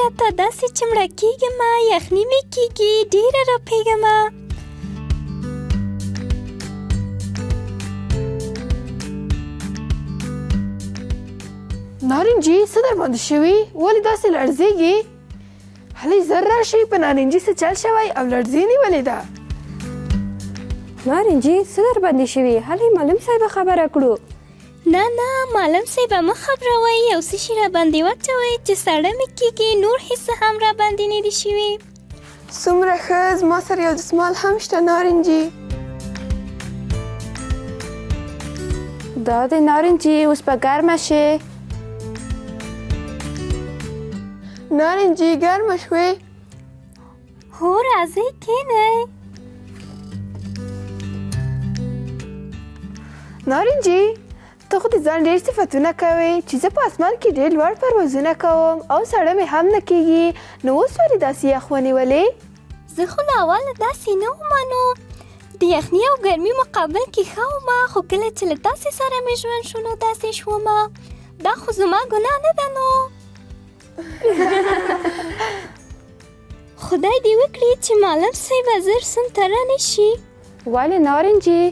راته داسې چې مړه کېږمه، یخني مې کېږي، ډېره رپېږمه. نارنجي څه در باندې شوي؟ ولې داسې لړزېږي؟ هلئ زر راشئ، په نارنجي څه چل شوی او لړزې نیولې ده. نارنجي څه در باندې شوي؟ هلئ معلم صاحب خبره کړو. نه نه معلم صاحب مه خبروئ، یو څه شي را باندې واچوئ چې ساړه مې کېږي، نور هېڅ هم را باندې نه دي شوي. څومره ښه، زما سره یو دستمال هم شته نارنجي. دا د نارنجي اوس به ګرمه شي. نارنجي ګرمه شوې؟ هو راځئ کښېنئ. نارنجي ته خو د ځان ډېر صفتونه کوې چې زه په اسمان کې ډېر لوړ پروازونه کوم او ساړه مې هم نه کېږي، نو اوس ولې داسې یخ ونیولې؟ زه خو له اوله داسې نه ومه، نو د یخني او ګرمي مقابل کې ښه ومه، خو کله چې له تاسې سره مې ژوند شو نو داسې شومه. دا خو زما ګناه نه ده نو. خدای دې وکړي چې معلم صاحب زر صنف ته رانشي. ولې نارنجي؟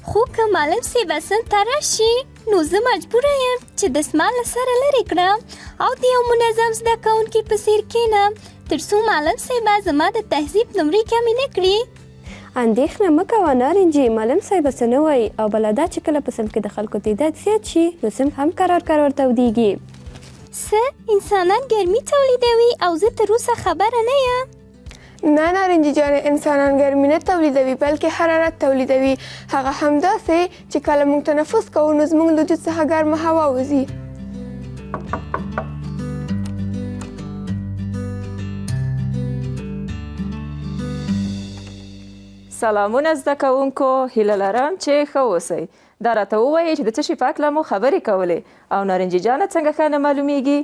خو که معلم صاحب صنف ته راشي نو زه مجبوره یم چې دستمال له سره لرې کړم او د یو منظم زده کوونکي په څېر کښېنم تر څو معلم صاحب زما د تهذیب نمرې کمې نه کړي. اندېښنه مه کوه نارنجي، معلم صاحب څه نه وایي، او بله دا چې کله په صنف کې د خلکو تعداد زیات شي نو صنف هم کرار تودېږي. څه انسانان ګرمي تولیدوي او زه تر اوسه خبره نه یم؟ نه نارنجي جانې، انسانان ګرمي نه تولیدوي بلکې حرارت تولیدوي. هغه همداسې چې کله موږ تنفس کوو نو زموږ له وجود څخه ګرمه هوا وځي. سلامونه زده کوونکو، هیله لرم چې ښه اوسئ. دا راته ووایئ چې د څه شي په هکله مو خبرې کولې او نارنجي جانه څنګه ښه نه معلومیږي؟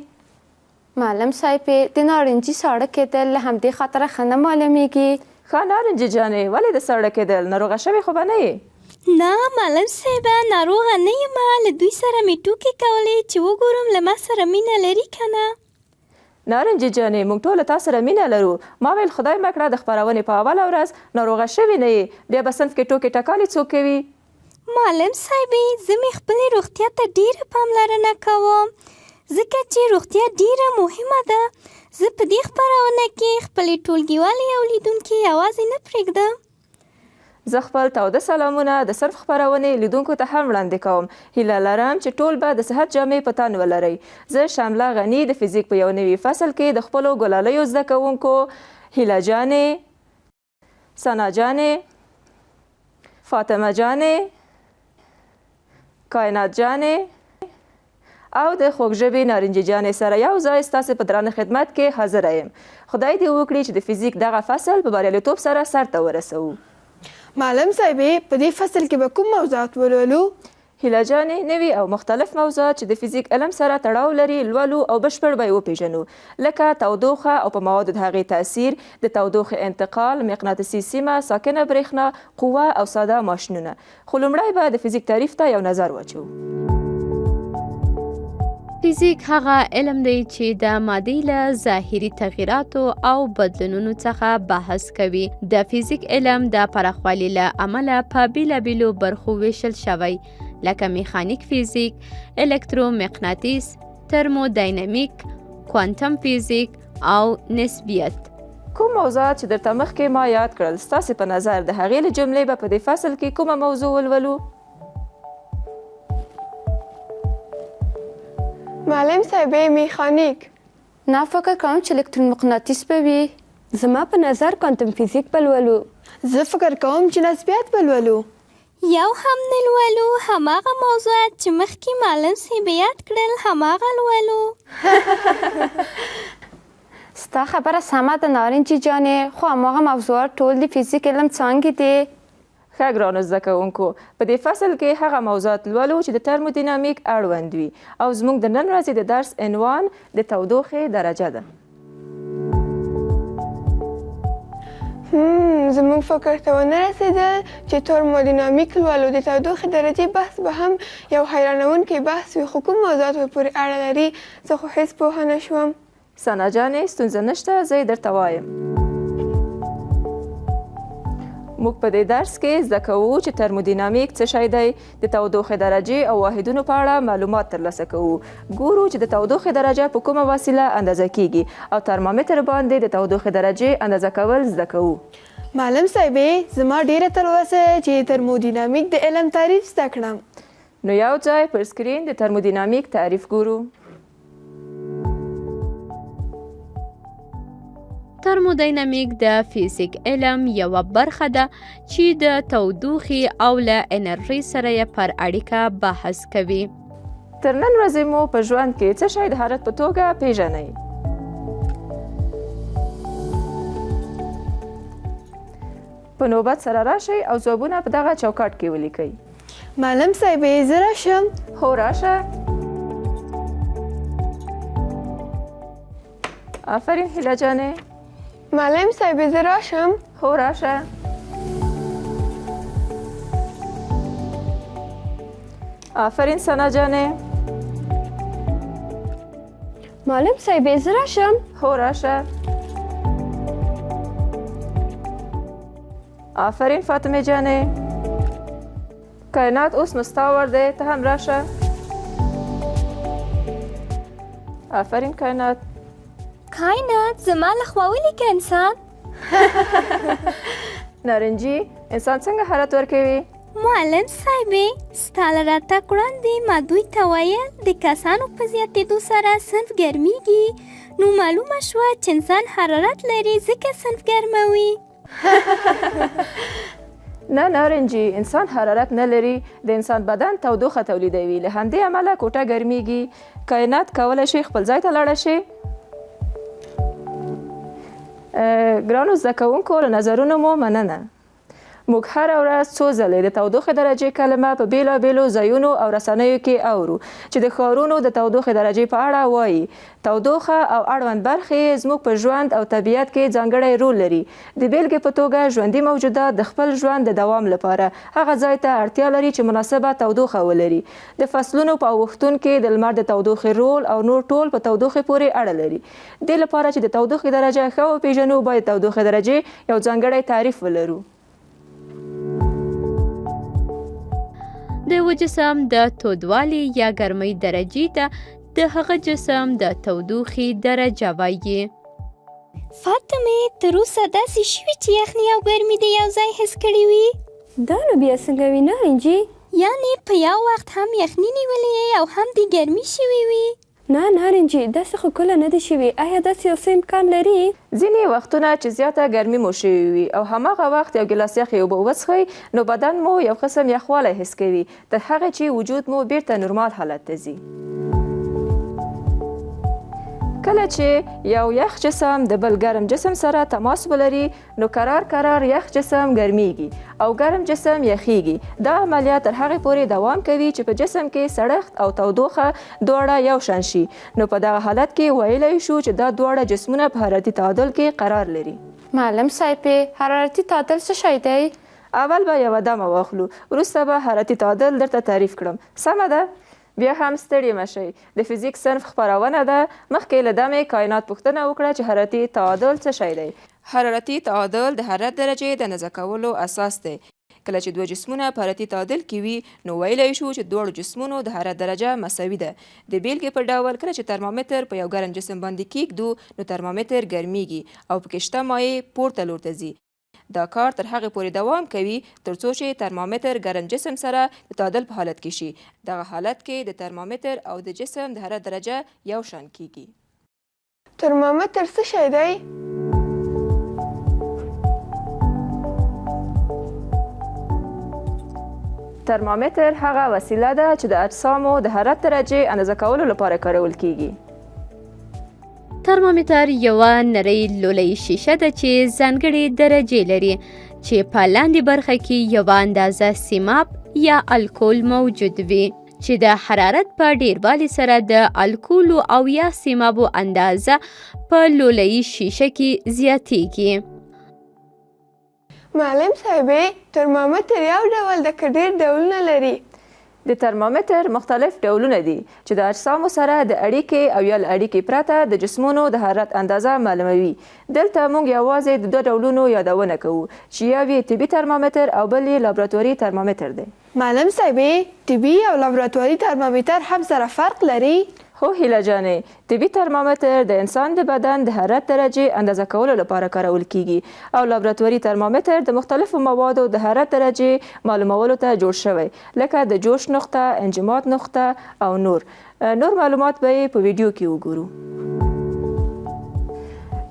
معلم صاحب د نارنجي ساړه کېدل له همدې خاطره ښه نه معلومیږي. ښه نارنجي جانې، ولې د ساړه کېدل؟ ناروغه شوې خو به نه یې؟ نه معلم صاحب ناروغه نه یم، له دوی سره مې ټوکې کولې چې وګورم له ما سره مینه لري که نه. نارنجي جانې، موږ ټول تا سره مینه لرو. ما ویل خدای مه کړه د خپرونې په اوله ورځ ناروغه شوې نه یې، بیا به صنف کې ټوکې ټکالې څوک کوي؟ معلم صاحب زه مې خپلې روغتیا ته ډېره پاملرنه کوم، ځکه چې روغتیا ډېره مهمه ده. زه په دې خپرونه کې خپلې ټولګیوالې او لیدونکي یوازې نه پرېږدم. زه خپل تاوده سلامونه د صنف خپرونې لیدونکو ته هم وړاندې کوم. هیله لرم چې ټول به د صحت جامې په تن ولرئ. زه شمله غني د فزیک په یو نوي فصل کې د خپلو ګلالیو زده کوونکو هیله جانې، ثنا جانې، فاطمه جانې، کائنات جانې او د خوږ ژبې نارنجي جانې سره یو ځای ستاسې په درانه خدمت کې حاضره یم. خدای دې وکړي چې د فزیک دغه فصل په بریالیتوب سره سرته ورسوو. معلم صاحبې په دې فصل کې به کوم موضوعات ولولو؟ هیله جانې، نوي او مختلف موضوعات چې د فزیک علم سره تړاو لري لولو او بشپړ به یې وپېژنو، لکه تودوخه او په موادو د هغې تاثیر، د تودوخې انتقال، مقناطیسي سیمه، ساکنه برېښنا، قوه او ساده ماشینونه. خو لومړی به د فزیک تعریف ته یو نظر واچوو. فزیک هغه علم دی چې د مادې له ظاهري تغییراتو او بدلونونو څخه بحث کوي. د فزیک علم د پراخوالي له امله په بیلابیلو برخو ویشل شوی، لکه میخانیک فزیک، الکترومقناطیس، ترمودینامیک، کوانتم فزیک او نسبیت. کوم موضوعات چې درته مخکې ما یاد کړل، ستاسې په نظر د هغې له جملې به په دې فصل کې کومه موضوع ولولو؟ معلم صاحبې میخانیک. نه فکر کوم چې الکترومقناطیس به وي. زما په نظر کوانتم فزیک به لولو. زه فکر کوم چې نسبیت به لولو. یو هم نه لولو، هماغه موضوعات چې مخکې معلم صاحب یاد کړل هماغه لولو. ستا خبره سمه ده نارنجي جانې، خو هماغه موضوعات ټول د فزیک علم څانګې دي. ښه ګرانو زده کوونکو، په دې فصل کې هغه موضوعات لولو چې د ترمودینامیک اړوند وي او زموږ د نن ورځې د درس عنوان د تودوخې درجه ده. زموږ فکر ته ونه رسېدل چې ترمودینامیک لولو. د تودوخې درجې بحث به هم یو حیرانوونکی بحث وي، خو کوم موضوعات ورپورې اړه لري زه خو هېڅ پوهه نه شوم. ثنا جانې ستونزه نشته، زه یې درته وایم. موږ په دې درس کې زده کوو چې ترمودینامیک څه شی دی، د تودوخې درجې او واحدونو په اړه معلومات ترلاسه کوو. ګورو چې د تودوخې درجه په کومه وسیله اندازه کیږي او ترمامتر باندې د تودوخې درجې اندازه کول زده کوو. معلم صاحبې زما ډیره تلوسه چې ترمودینامیک د علم تعریف زده کړم. نو یو ځای پر سکرین د ترمودینامیک تعریف ګورو. ترمودینامیک د فزیک علم یوه برخه ده چې د تودوخې او له انرژۍ سره یې پر اړیکه بحث کوي. تر نن ورځې مو په ژوند کې څه شی د حالت په توګه پیژنئ؟ په نوبت سره راشئ او ځوابونه په دغه چوکاټ کې ولیکئ. معلم صاحبې زه راشم؟ هو راشه. آفرین هیله جانې. معلم صاحبې زه راشم؟ هو راشه. آفرین ثنا جانې. معلم صاحبې زه راشم؟ هو راشه. آفرین فاطمه جانې. کائنات اوس نو ستا وړ دی، ته هم راشه. آفرین کائنات. کائنات زما لخوا ولیکه انسان. نارنجي انسان څنګه حالت ورکوي؟ معلم صاحبې ستا له راتګ وړاندې ما دوی ته ویل د کسانو په زیاتېدو سره صنف ګرمیږي، نو معلومه شوه چې انسان حرارت لري ځکه صنف ګرموي. نه نارنجي، انسان حرارت نه لري، د انسان بدن تودوخه تولیدوي، له همدې امله کوټه ګرمیږي. کائنات کولی شي خپل ځای ته لاړه شي؟ ګرانو زده کوونکو له نظرونو مو مننه. موږ هره ورځ څو ځلې د تودوخې درجې کلمه په بېلابېلو ځایونو او رسنیو کې اورو چې د ښارونو د تودوخې درجې په اړه وایي. تودوخه او اړوند برخې زموږ په ژوند او طبیعت کې ځانګړی رول لري. د بیلګې په توګه ژوندي موجودات د خپل ژوند د دوام لپاره هغه ځای ته اړتیا لري چې مناسبه تودوخه ولري. د فصلونو په اوښتون کې د لمر د تودوخې رول او نور ټول په تودوخې پورې اړه لري. دې لپاره چې د تودوخې درجه ښه وپېژنو باید تودوخې درجې یو ځانګړی تعریف ولرو. د یو جسم د تودوالي یا ګرمۍ درجې ته د هغه جسم د تودوخې درجه وایي. فاطمه تر اوسه داسې شوي چې یخني او ګرمي د یو ځای حس کړي وي؟ دا نو بیا څنګه وي نارنجي؟ یعنې په یو وخت هم یخني نیولې او هم د ګرمي شوي وي؟ نه نارنجي، داسې خو کله نه دي شوي. آیا داسې یو څه امکان لري؟ ځینې وختونه چې زیاته ګرمي مو شوې وي او هماغه وخت یو ګیلاس یخې اوبه وڅښئ، نو بدن مو یو قسم یخوالی حس کوي تر هغې چې وجود مو بیرته نورمال حالت ته ځي. کله چې یو یخ جسم د بل ګرم جسم سره تماس ولري، نو کرار یخ جسم ګرمیږي او ګرم جسم یخیږي. دا عملیات تر هغې پورې دوام کوي چې په جسم کې سړښت او تودوخه دواړه یو شان شي. نو په دغه حالت کې ویلی شو چې دا دواړه جسمونه په حرارتي تعادل کې قرار لري. معلم صاحبې حرارتي تعادل څه شی دی؟ اول به یوه دمه واخلو، وروسته به حرارتي تعادل درته تعریف کړم. سمه ده؟ بیا هم ستړي مه شئ. د فزیک صنف خپرونه ده. مخکې له دمې کائنات پوښتنه وکړه چې حرارتي تعادل څه شی دی. حرارتي تعادل د حرارت درجې د اندازه کولو اساس دی. کله چې دوه جسمونه په حرارتي تعادل کې وي، نو ویلی شو چې دواړو جسمونو د حرارت درجه مساوي ده. د بیلګې په ډول کله چې ترمامتر په یو ګرم جسم باندې کیږدو، نو ترمامتر ګرمیږي او پکې شته مایع پورته لور ته ځي. دا کار تر هغې پورې دوام کوي تر څو چې ترمامتر ګرم جسم سره د تعادل په حالت کې شي. دغه حالت کې د ترمامتر او د جسم د حرارت درجه یو شان کیږي. ترمامتر څه شی دی؟ ترمامتر هغه وسیله ده چې د اجسامو د حرارت درجې اندازه کولو لپاره کارول کیږي. ترمامتر یوه نرۍ لولۍ شیشه ده چې ځانګړې درجې لري چې په لاندې برخه کې یوه اندازه سیماب یا الکول موجود وي چې د حرارت په ډیروالي سره د الکولو او یا سیمابو اندازه په لولۍ شیشه کې زیاتیږي. معلم صاحبې ترمامتر یو ډول ده که ډېر ډولونه لري؟ د ترمامتر مختلف ډولونه دي چې د اجسامو سره د اړیکې او یا له اړیکې پرته د جسمونو د حرارت اندازه معلوموي. دلته موږ یوازې د 2 ډولونو یادونه کوو چې یو یې طبي ترمامتر او بل یې لابراتواري ترمامتر دی. معلم صاحبې طبي او لابراتواري ترمامتر هم سره فرق لري؟ هو هیله جانې، طبي ترمامتر د انسان د بدن د حرارت درجې اندازه کولو لپاره کارول کیږي او لابراتواري ترمامتر د مختلفو موادو د حرارت درجې معلومولو ته جوړ شوی، لکه د جوش نقطه، انجماد نقطه او نور معلومات به یې په ویډیو کې وګورو.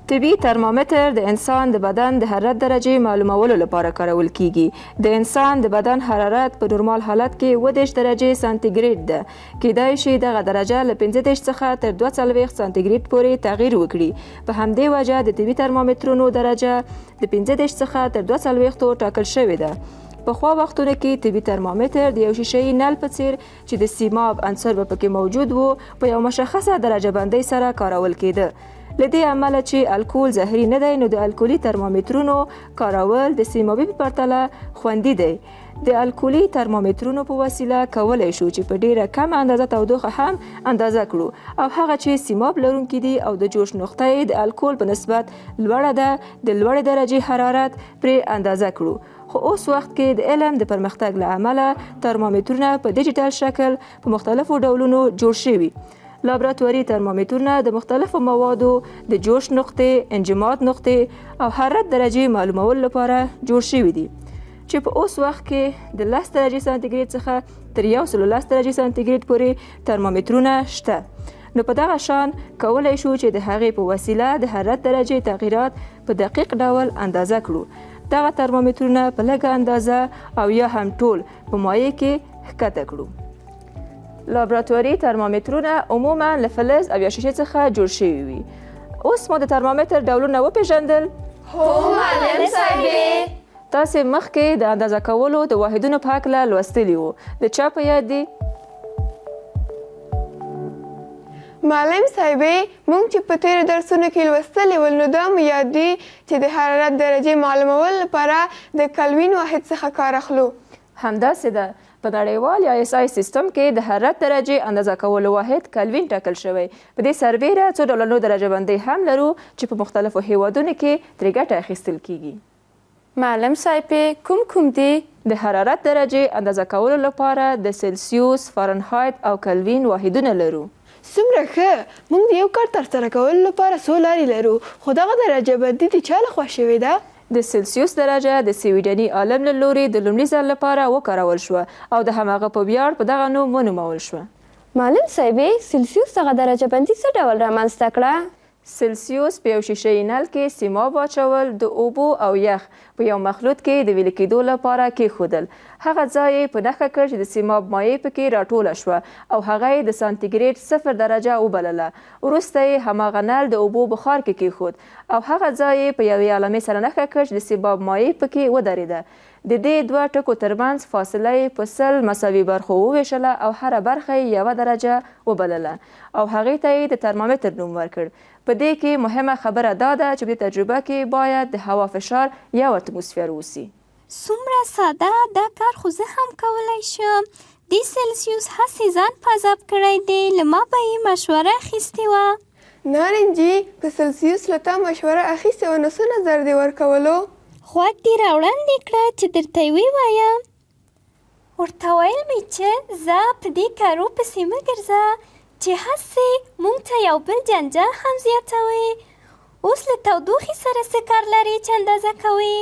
طبي ترمامتر د انسان د بدن د حرارت درجې معلومولو لپاره کارول کیږي. د انسان د بدن حرارت په نورمال حالت کې 30 درجې سانتیګریډ ده. کیدای شي دغه درجه له 15 څخه تر 42 سانتیګریډ پورې تغییر وکړي. په همدې وجه د طبي ترمامترونو درجه د 15 څخه تر 42 ټاکل شوې ده. پخوا وختونو کې طبي ترمامتر د یو شیشه‌یي نل په څیر چې د سیماب عنصر به پکې موجود وو په یو مشخصه درجه بندۍ سره کارول کېده. لدې عمله چې الکول زهري نه دی نو د الکولي ترمامترونو کارول د سیمابي په پرتله خوندي دی. د الکولي ترمامترونو په وسیله کولی شو چې په ډیره کم اندازه تودوخه هم اندازه کړو او هغه چې سیماب لرونکي دي او د جوش نقطه یې د الکول په نسبت لوړه ده د لوړې درجې حرارت پرې اندازه کړو. خو اوس وخت کې د علم د پرمختګ له امله ترمامترونه په ډیجیټل شکل په مختلفو ډولونو جوړ شوي. لابراتواري ترمامترونه د مختلفو موادو د جوش نقطې، انجماد نقطې او حرارت درجې معلومولو لپاره جوړ شوي دي چې په اوس وخت کې د 10 درجې سانتیګریډ څخه تر 110 درجې سانتیګریډ پورې ترمامترونه شته. نو په دغه شان کولی شو چې د هغې په وسیله د حرارت درجې تغییرات په دقیق ډول اندازه کړو. دغه ترمامترونه په لږه اندازه او یا هم ټول په مایع کې ښکته کړو. لابراتواري ترمامترونه عموما له فلز او یا شیشې څخه جوړ شوي وي. اوس مو د ترمامتر ډولونه وپیژندل؟ هو معلم صاحبې. تاسې مخکې د اندازه کولو د واحدونو په هکله لوستلي وو. د چا په یاد دي؟ معلم صاحبې موږ چې په تیرو درسونو کې لوستلي ول نو دا مو یاد دي چې د حرارت درجې معلومولو لپاره د کلوین واحد څخه کار اخلو. همداسې ده. په نړیوال یا SI سیستم کې د حرارت درجې اندازه کولو واحد کلوین ټاکل شوی. په دې سربیره څو ډولونو درجه بندۍ هم لرو چې په مختلفو هیوادونو کې ترې ګټه اخیستل کیږي. معلم صاحبې کوم دي؟ د حرارت درجې اندازه کولو لپاره د سلسیوس، فارنهایت او کلوین واحدونه لرو. څومره ښه. موږ د یو کار ترسره کولو لپاره څو لارې لرو خو دغه درجه بندي د چا لخوا شوې ده؟ د سلسیوس درجه د سویډني عالم له لوري د لومړي ځل لپاره وکارول شوه او د هماغه په ویاړ په دغه نوم ونومول شوه. معلم صاحبې سلسیوس دغه درجه بندي څه ډول رامنځته کړه؟ سلسیوس په یو شیشه‌یي نل کې سیماب واچول، د اوبو او یخ په یو مخلوط کې د ویلې کېدو لپاره کېښودل. هغه ځای یې په نښه کړ چې د سیماب مایع پکې راټوله شوه او هغه یې د سانتیګریډ 0 درجه وبلله. وروسته یې هماغه نل د اوبو بخار کې کېښود او هغه ځای یې په یوې علامې سره نښه کړ چې د سیماب مایع پکې ودرېده. د دې 2 ټکو ترمنځ فاصله یې په 100 مساوي برخو وویشله او هره برخه یې 1 درجه وبلله او هغې ته یې د ترمامتر نوم ورکړ. په دې کې مهمه خبره دا ده چې په دې تجربه کې باید د هوا فشار 1 اتموسفیر وسی. څومره ساده دا کار خو زه هم کولی شم. د سلسیوس هسې ځان پازاب کړی دی، له ما به یې مشوره اخیستې وه. نارنجي که سلسیوس له تا مشوره اخیستې وه نو څه نظر دې ورکولو؟ غوږ دې راوړاندې کړه چې درته یې ووایم. ورته ویل مې چې زه په دې کارو پسې مه ګرځه چې هسې موږ ته یو بل جنجال هم زیاتوي. اوس له تودوخې سره څه کار لري چې اندازه کوي؟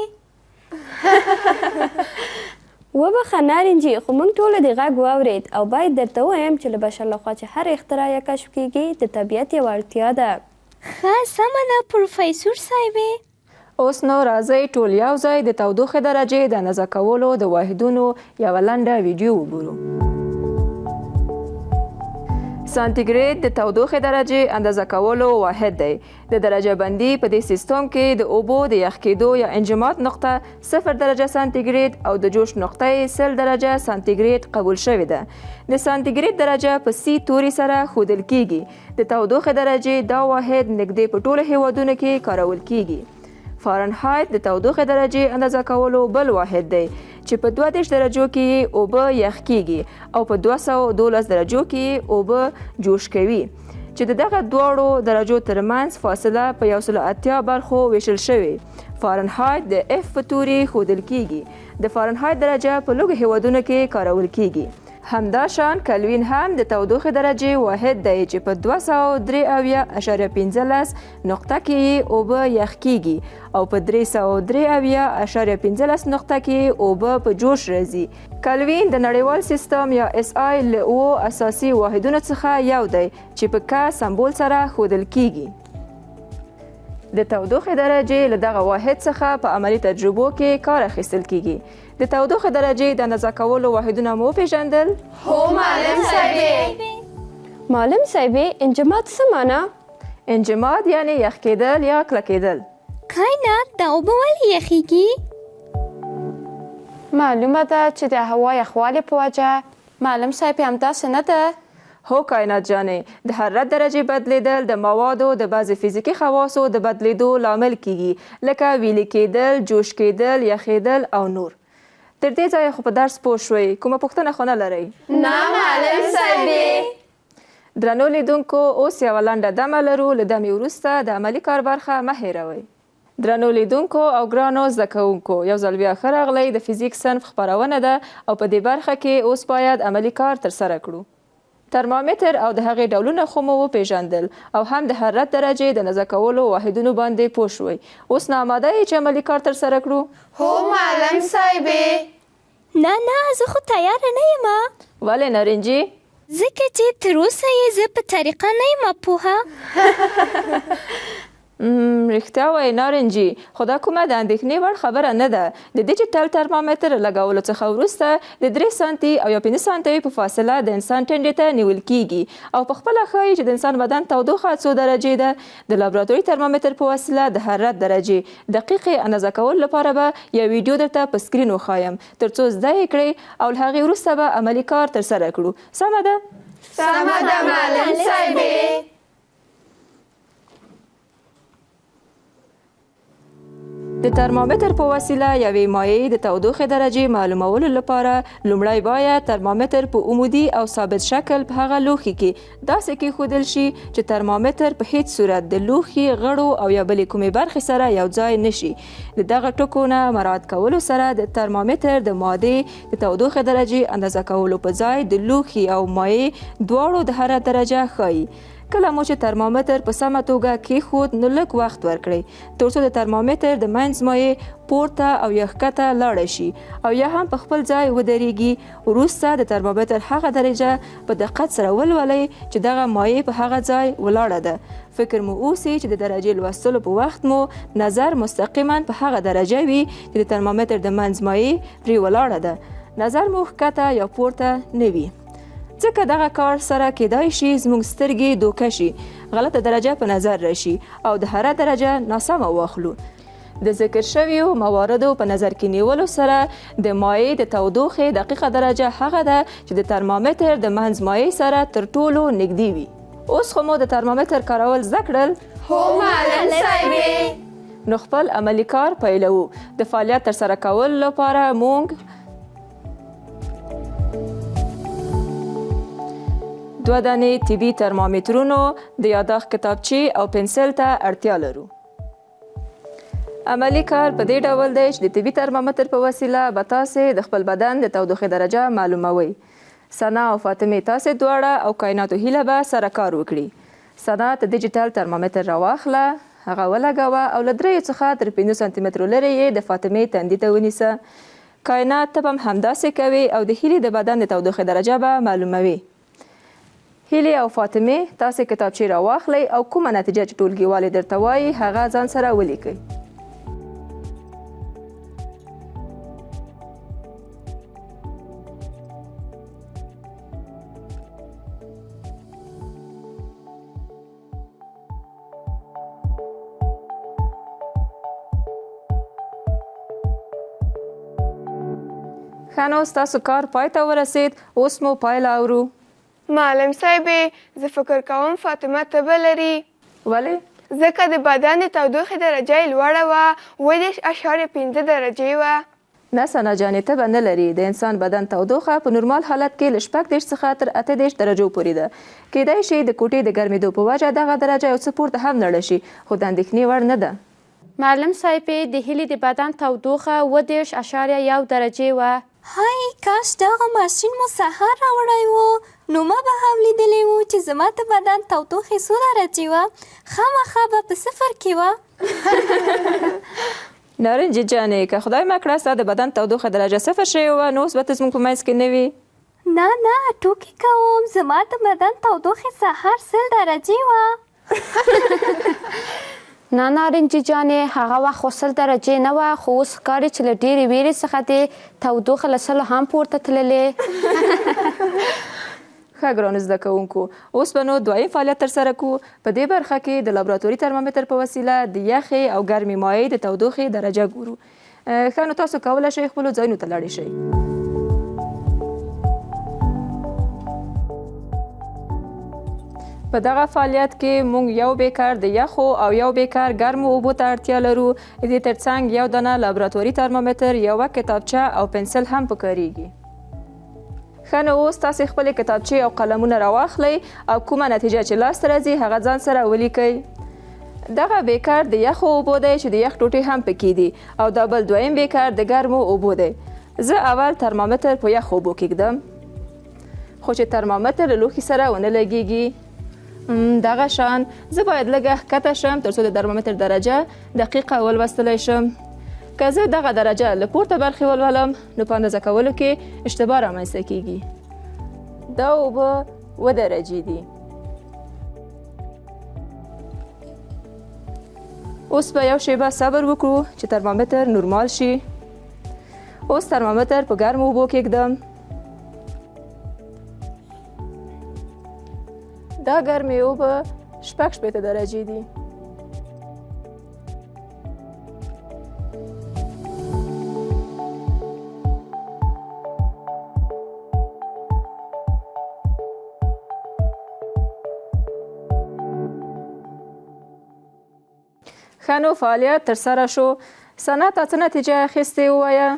وبخه نارنجي خو موږ ټوله د غږ واورېد او باید درته ووایم چې له بشر لخوا چې هر اختراع یا کشف کیږي د طبیعت یوه اړتیا ده. ښه سمه ده پروفیسور صاحبې. اوس نو راځئ ټول یو ځای د تودوخې درجې د اندازه کولو د واحدونو یوه لنډه ویډیو وګورو. سانتیګریډ د تودوخې درجې اندازه کولو واحد دی. د درجه بندي په دې سیستم کې د اوبو د یخ کېدو یا انجماد نقطه 0 درجه سانتیګریډ او د جوش نقطه یې 100 درجه سانتیګریډ قبول شوې ده. د سانتیګریډ درجه په سی توري سره ښودل کیږي. د تودوخې درجې دا واحد نږدې په ټولو هیوادونو کې کارول کیږي. فارنهایت د تودوخې درجې اندازه کولو بل واحد دی چې په 32 درجو کې اوبه یخ کیږي او په 212 درجو کې اوبه جوش کوي چې دغه دواړو درجو ترمنځ فاصله په 180 برخو ویشل شوی. فارنهایت د اف په توري ښودل کیږي. د فارنهایت درجه په لږو هیوادونو کې کارول کیږي. همداشان کلوین هم د تودوخې درجې واحد دی چې په 273.15 نقطه کې اوبه یخ کیږي او په 303.15 نقطه کې اوبه په جوش راځي. کلوین د نړیوال سیستم یا اس آی له اوو اساسي واحدونو څخه یو دی چې په کا سمبول سره ښودل کیږي. د تودوخې درجې له دغه واحد څخه په عملي تجربو کې کار اخیستل کیږي. د تودوخې درجې د اندازه کولو واحدونه مو پیژندل؟ هو معلم صاحبې. معلم صاحبې انجماد څه معنا؟ انجماد یعنی یخ کېدل یا کلکېدل. کائنات د اوبه ولې یخیږي؟ معلومه ده چې د هوا یخوالي په وجه. معلم صاحبې همداسې نه ده؟ هو کائنات جانې د حرارت درجې بدلیدل د موادو د بعضې فزیکي خواصو د بدلیدو لامل کیږي لکه ویلې کېدل، جوش کېدل، یخېدل او نور. تر دې ځایه خو په درس پوه شوئ. کومه پوښتنه خو نه لرئ؟ نه معلم صاحبې. درنو لیدونکو اوس یوه لنډه دمه لرو. له دمې وروسته د عملي کار برخه مه هېروئ. درنو لیدونکو او ګرانو زده کوونکو، یو ځل بیا ښه راغلی. د فزیک صنف خپرونه ده او په دې برخه کې اوس باید عملي کار ترسره کړو. ترمامتر او د هغې ډولونه خو مو وپېژندل او هم د حرارت درجې د اندازه کولو واحدونو باندې پوه شوئ. اوس نه آماده یې چې عملي کار ترسره کړو؟ هو معلم صاحبې. نه زه خو تیاره نه یم. ولې نارنجي؟ ځکه چې تر اوسه یې زه په طریقه نه یم پوهه. رښتیا وایي نارنجي، خو دا کومه د اندېښنې وړ خبره نه ده. د ډیجیټل ترمامتر لګولو څخه وروسته د 3 سانتي او یا 5 سانتي په فاصله د انسان ټنډې ته نیول کیږي او په خپله ښایي چې د انسان بدن تودوخه څو درجې ده. د لابراتوري ترمامتر په وسیله د حرارت درجې دقیقې اندازه کولو لپاره به یو ویډیو درته په سکرین وښایم تر څو زده یې کړئ او له هغې وروسته به عملي کار ترسره کړو. سمه ده؟ سمه ده معلم صاحبې. د ترمامتر په وسیله یوې مایع د تودوخې درجې معلومولو لپاره لومړی باید ترمامتر په عمودي او ثابت شکل په هغه لوښي کې داسې کېښودل شي چې ترمامتر په هیڅ صورت د لوښي غړو او یا بلې کومې برخې سره یو ځای نشي. د دغه ټکو نه مراعات کولو سره د ترمامتر د مادې د تودوخې درجې اندازه کولو په ځای د لوښي او مایع دواړو د حرارت درجه ښایي. کله مو چې ترمامتر په سمه توګه کېښود نو لږ وخت ورکړئ تر څو د ترمامتر د منځ مایع پورته او یا ښکته لاړه شي او یا هم په خپل ځای ودرېږي. وروسته د ترمامتر هغه درجه په دقت سره ولولئ چې دغه مایع په هغه ځای ولاړه ده. فکر مو اوسي چې د درجې لوستلو په وخت مو نظر مستقیما په هغه درجه وي چې د ترمامتر د منځ مایع پرې ولاړه ده. نظر مو ښکته یا پورته نه وي. ځکه دغه کار سره کېدای شي زموږ سترګې دوکه شي، غلطه درجه په نظر راشي او د حرارت درجه ناسمه واخلو. د ذکر شویو مواردو په نظر کې نیولو سره د مایع د تودوخې دقیقه درجه هغه ده چې د ترمامتر د منځ مایع سره تر ټولو نږدې وي. اوس خو مو د ترمامتر کارول زده کړل؟ هو معلم صاحبې. نو خپل عملي کار پیلوو. د فعالیت ترسره کولو لپاره موږ 2 دانې طبي ترمامترونو، د یاداښت کتابچې او پنسل ته اړتیا لرو. عملي کار په دې ډول دی چې د طبي ترمامتر په وسیله به تاسې د خپل بدن د تودوخې درجه معلوموئ. سنا او فاطمې تاسې دواړه او کائناتو هیله به سره کار وکړي. سنا ته ډیجیټل ترمامتر راواخله، هغه ولګوه او له 3 څخه تر 5 سانتي مترو لرې یې د فاطمې تندي ته ونیسه. کائنات ته به هم همداسې کوي او د هیلې د بدن د تودوخې درجه به معلوموي. هیلې او فاطمې تاسې کتابچې راواخلئ او کومه نتیجه چې ټولګیوالې درته وایي هغه ځان سره ولیکئ. ښه نو ستاسو کار پای ته ورسید. اوس مو پایله اورو. معلم صاحبې زه فکر کوم فاطمه تبه لري. ولې؟ ځکه د بدن د تودوخې درجه یې لوړه وه، اووه-5 درجې وه. نه ثنا جانې تبه نه لري. د انسان بدن تودوخه په نورمال حالت کې له 14 څخه تر 18 درجو پورې ده. کیدای شي د کوټې د ګرمېدو په وجه دغه درجه یو څه پورته هم لوړه شي، خو د اندېښنې وړ نه ده. معلم صاحب د هیلې د بدن تودوخه اووه-1 درجې وه. هاي کاش دغه ماشین مو سهار راوړی و، نو ما به هم لیدلی و چې زما د بدن تودوخې څو درجې وه، خامخا به په صفر کې وه. نارنجي جانې که خدای مه کړه ستا د بدن تودوخه درجه 0 شوې وه، نو اوس به ته زموږ په منځ کې نه وي. نه ټوکې کوم، زما د بدن تودوخې سهار 0 درجې وه. نه نارنجي جانې هغه وخت خو 0 درجې نه وه، خو اوس ښکاري چې له ډېرې ویرې څخه دې تودوخه له 100 هم پورته تللې. ښه ګرانو زده کوونکو، اوس به نو دویم فعالیت ترسره کړو. په دې برخه کې د لابراتوري ترمامتر په وسیله د یخې او ګرمې مایع د تودوخې درجه ګورو. ښه نو تاسو کولی شئ خپلو ځایونو ته لاړې شئ. په دغه فعالیت کې موږ یو بیکر د یخو او یو بیکر ګرمو اوبو ته اړتیا لرو. د دې ترڅنګ یو دانه لابراتوري ترمامتر، یوه کتابچه او پنسل هم پکاریږي. ښه نو اوس تاسې خپلې کتابچې او قلمونه راواخلئ او کومه نتیجه چې لاسته راځي هغه ځان سره ولیکئ. دغه بیکر د یخو اوبو دی چې د یخ ټوټې هم پکې دي، او دا بل دویم بیکر د ګرمو اوبو دی. زه اول ترمامتر په یخو اوبو کېږدم، خو چې ترمامتر له لوښي سره ونه لګېږي. دغه شان زه باید لږه ښکته شم تر څو د ترمامتر درجه دقیقه ولوستلی شم. که زه دغه درجه له پورته برخې ولولم نو په اندازه کولو کې اشتباه رامنځته کیږي. دا اوبه 7 درجې دي. اوس به یو شیبه صبر وکړو چې ترمامتر نورمال شي. اوس ترمامتر په ګرمو اوبو کېږدم. دا ګرمې اوبه 6 درجې دي. ښه نو فعالیت ترسره شو. ثنا تا څه نتیجه اخیستې ووایه؟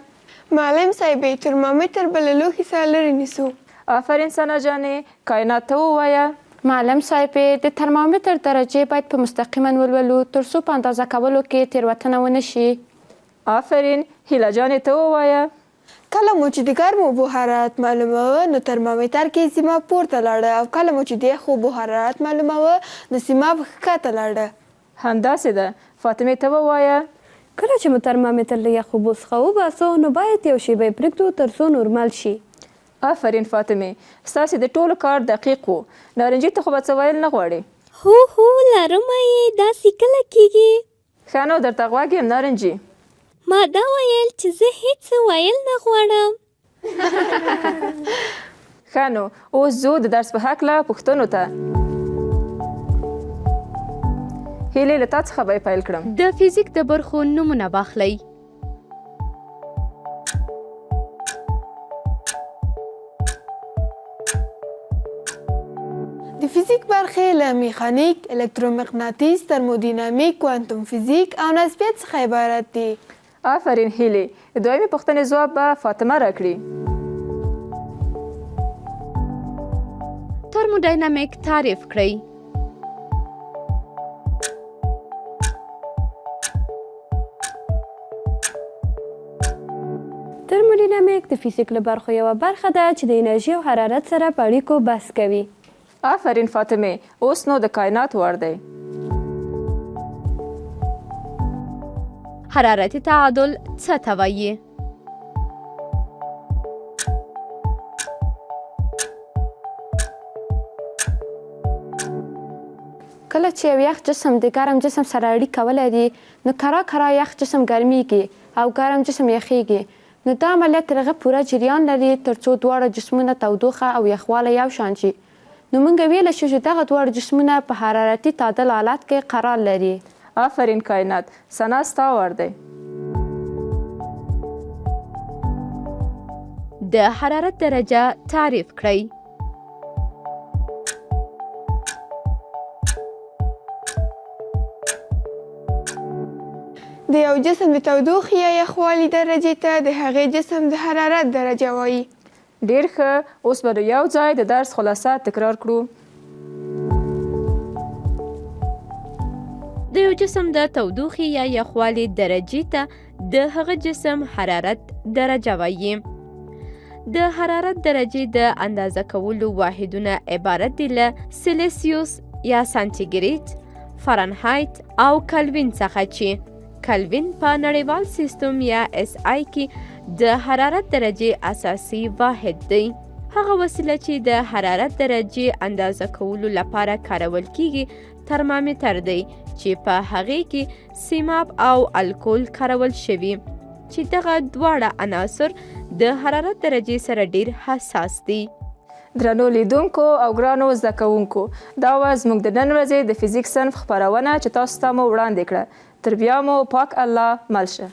معلم صاحبې ترمامتر به له لوښي سره لرې نیسو. آفرین ثنا جانې. کائنات ته ووایه. معلم صاحب د ترمامتر درجې باید په مستقیما ولولو ترڅو په اندازه کولو کې تېروتنه ونه شي. آفرین. هیله جانې ته ووایه. کله مو چې د ګرمو اوبو حرارت معلوموه نو ترمامتر کې سیماب پورته لاړه، او کله مو چې د یخو اوبو حرارت معلوموه نو سیماب ښکته لاړه. همداسې ده. فاطمې ته ووایه. کله چې مو ترمامتر له یخ اوبو څخه وباسو نو باید یو شیبه یې پرېږدو تر څو نورمال شي. آفرین فاطمې. ستاسې د ټولو کار دقیق و. نارنجي ته خو به څه ویل نه غواړې؟ هو لرمه یې، داسې کله کېږي. ښه نو درته غوږ یم نارنجي. ما دا ویل چې زه هیڅ ویل نه غواړم. ښه نو اوس ځو د درس په هکله پوښتنو ته. هیلې له تا څخه به یې پیل کړم. د فزیک د برخو نومونه واخلئ. د فزیک برخې له میخانیک، الکترومغناطیس، ترمودینامیک، کوانتوم فزیک او نسبیت څخه عبارت دي. آفرین هیلې. د دویمې پوښتنې ځواب به فاطمه راکړي. ترمودینامیک تعریف کړئ. ترمودینامیک د فزیک له برخو یوه برخه ده چې د انرژي او حرارت سره په اړیکو بحث کوي. آفرین فاطمې. اوس نو د کائنات وړ دی. حرارتي تعادل څه ته وایي؟ کله چې یو یخ جسم د ګرم جسم سره اړیکه ولري نو کرا یخ جسم ګرمیږي او ګرم جسم یخیږي. نو دا عملیه تر هغه پوره جریان لري تر څو دواړه جسمونه تودوخه او یخوالی یو شان شي. نو موږ ویلی شو چې دغه دواړه جسمونه په حرارتي تعادل حالت کې قرار لري. آفرین کائنات. ثنا ستا وړ دی. د حرارت درجه تعریف کړئ. د یو جسم د تودوخې یا یخوالي درجې ته د هغې جسم د حرارت درجه وایي. ډیر ښه، اوس به یو ځای د درس خلاصات تکرار کړو. د یو جسم د تودوخې یا یخوالي درجې ته د هغه جسم حرارت درجه وایي. د حرارت درجې د اندازه کولو واحدونه عبارت دي له سلسیوس یا سانتیګریډ، فرانهایت او کلوین څخه چې کلوین په نړیوال سیستم یا SI کې د حرارت درجې اساسي واحد دی. هغه وسیله چې د حرارت درجې اندازه کولو لپاره کارول کیږي ترمامیتر دی چې په هغې کې سیماب او الکول کارول شوي چې دغه دواړه عناصر د حرارت درجې سره ډیر حساس دي. درنو لیدونکو او ګرانو زده کوونکو، دا وه زموږ د نن ورځې د فزیک صنف خپرونه چې تاسو ته مو وړاندې کړه. تر بیا مو پاک الله مل شه.